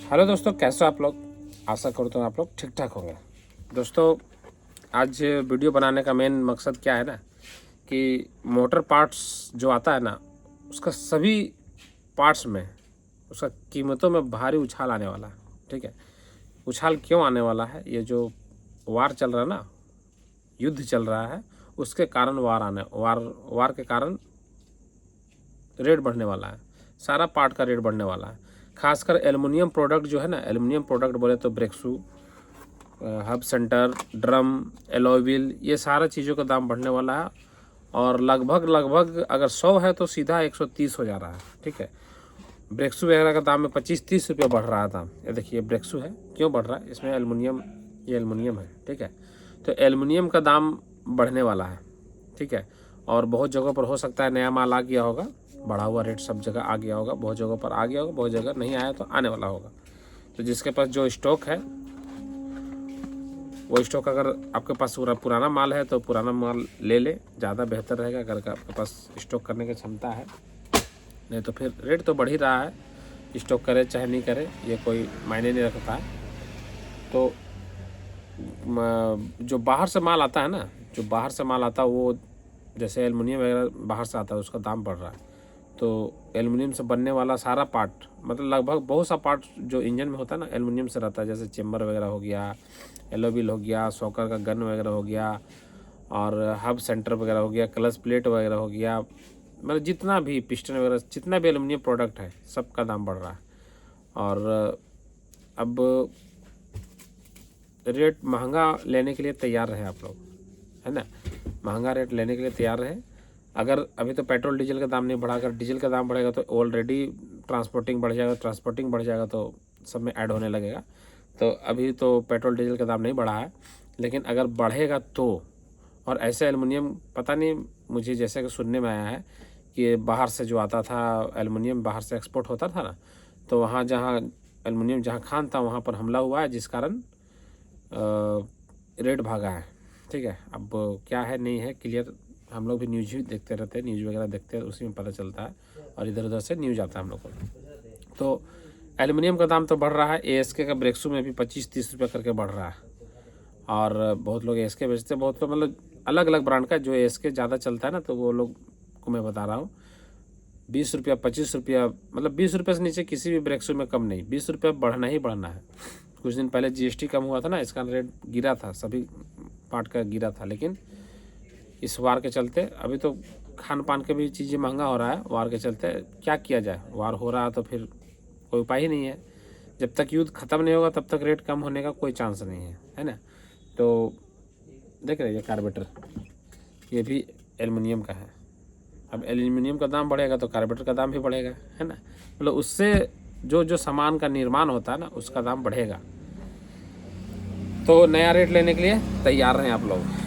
Hello दोस्तों, कैसे हो आप लोग। आशा करता हूँ आप लोग ठीक ठाक होंगे। दोस्तों, आज वीडियो बनाने का मेन मकसद क्या है ना कि मोटर पार्ट्स जो आता है ना, उसका सभी पार्ट्स में उसका कीमतों में भारी उछाल आने वाला है। ठीक है, उछाल क्यों आने वाला है? ये जो वार चल रहा है ना, युद्ध चल रहा है, उसके कारण वार के कारण रेट बढ़ने वाला है। सारा पार्ट का रेट बढ़ने वाला है। खासकर एल्युमिनियम प्रोडक्ट जो है ना, एल्युमिनियम प्रोडक्ट बोले तो brake shoe, hub centre, drum, alloy wheel, ये सारा चीज़ों का दाम बढ़ने वाला है। और लगभग अगर 100 है तो सीधा 130 हो जा रहा है। ठीक है, ब्रेक्सू वगैरह का दाम में 25-30 रुपये बढ़ रहा था। ये देखिए ब्रेक्सू है, क्यों बढ़ रहा है? इसमें एल्युमिनियम, ये एल्युमिनियम है। ठीक है, तो एल्युमिनियम का दाम बढ़ने वाला है। ठीक है, और बहुत जगहों पर हो सकता है नया माल आ गया होगा, बढ़ा हुआ रेट सब जगह आ गया होगा, बहुत जगहों पर आ गया होगा, बहुत जगह नहीं आया तो आने वाला होगा। तो जिसके पास जो स्टॉक है, वो स्टॉक अगर आपके पास पुराना माल है तो पुराना माल ले ले, ज़्यादा बेहतर रहेगा। अगर आपके पास स्टॉक करने की क्षमता है, नहीं तो फिर रेट तो बढ़ ही रहा है, स्टॉक करे चाहे नहीं करे, ये कोई मायने नहीं रखता है। तो जो बाहर से माल आता है ना, जो बाहर से माल आता है वो जैसे एल्युमिनियम वगैरह बाहर से आता है, उसका दाम बढ़ रहा है। तो एल्युमिनियम से बनने वाला सारा पार्ट, मतलब लगभग बहुत सा पार्ट जो इंजन में होता है ना, एल्युमिनियम से रहता है। जैसे चेम्बर वगैरह हो गया, एलो व्हील हो गया, शॉकर का गन वगैरह हो गया, और हब सेंटर वगैरह हो गया, क्लच प्लेट वगैरह हो गया, मतलब जितना भी पिस्टन वगैरह, जितना भी एल्युमिनियम प्रोडक्ट है, सबका दाम बढ़ रहा है। और अब रेट महंगा लेने के लिए तैयार रहे आप लोग, है ना। महंगा रेट लेने के लिए तैयार रहे। अगर अभी तो पेट्रोल डीजल का दाम नहीं बढ़ा, अगर डीजल का दाम बढ़ेगा तो ऑलरेडी ट्रांसपोर्टिंग बढ़ जाएगा, ट्रांसपोर्टिंग बढ़ जाएगा तो सब में ऐड होने लगेगा। तो अभी तो पेट्रोल डीजल का दाम नहीं बढ़ा है, लेकिन अगर बढ़ेगा तो, और ऐसे एल्युमिनियम पता नहीं, मुझे जैसे कि सुनने में आया है कि बाहर से जो आता था एल्युमिनियम, बाहर से एक्सपोर्ट होता था ना, तो वहाँ जहाँ एल्युमिनियम जहाँ खान था वहाँ पर हमला हुआ है, जिस कारण रेट भागा है। ठीक है, अब क्या है नहीं है क्लियर, हम लोग भी न्यूज़ ही देखते रहते हैं, न्यूज़ वगैरह देखते हैं, उसी में पता चलता है, और इधर उधर से न्यूज़ आता है हम लोग को। तो एल्युमिनियम का दाम तो बढ़ रहा है। एएसके का ब्रेक्सू में भी 25-30 रुपये करके बढ़ रहा है। और बहुत लोग एएसके बेचते हैं, बहुत लोग मतलब अलग अलग ब्रांड का, जो एएसके ज़्यादा चलता है ना, तो वो लोग को मैं बता रहा हूँ 20 रुपया, 25 रुपया, मतलब 20 रुपये से नीचे किसी भी ब्रेक्सू में कम नहीं, 20 रुपये बढ़ना ही बढ़ना है। कुछ दिन पहले जीएसटी कम हुआ था ना, इसका रेट गिरा था, सभी पार्ट का गिरा था, लेकिन इस वार के चलते अभी तो खान पान के भी चीज़ें महंगा हो रहा है। वार के चलते क्या किया जाए, वार हो रहा है तो फिर कोई उपाय ही नहीं है। जब तक युद्ध ख़त्म नहीं होगा तब तक रेट कम होने का कोई चांस नहीं है ना। तो देख रहे हैं ये कार्बोरेटर, ये भी एल्युमिनियम का है। अब एल्युमिनियम का दाम बढ़ेगा तो कार्बोरेटर का दाम भी बढ़ेगा, है ना। मतलब उससे जो सामान का निर्माण होता है ना, उसका दाम बढ़ेगा। तो नया रेट लेने के लिए तैयार रहें आप लोग।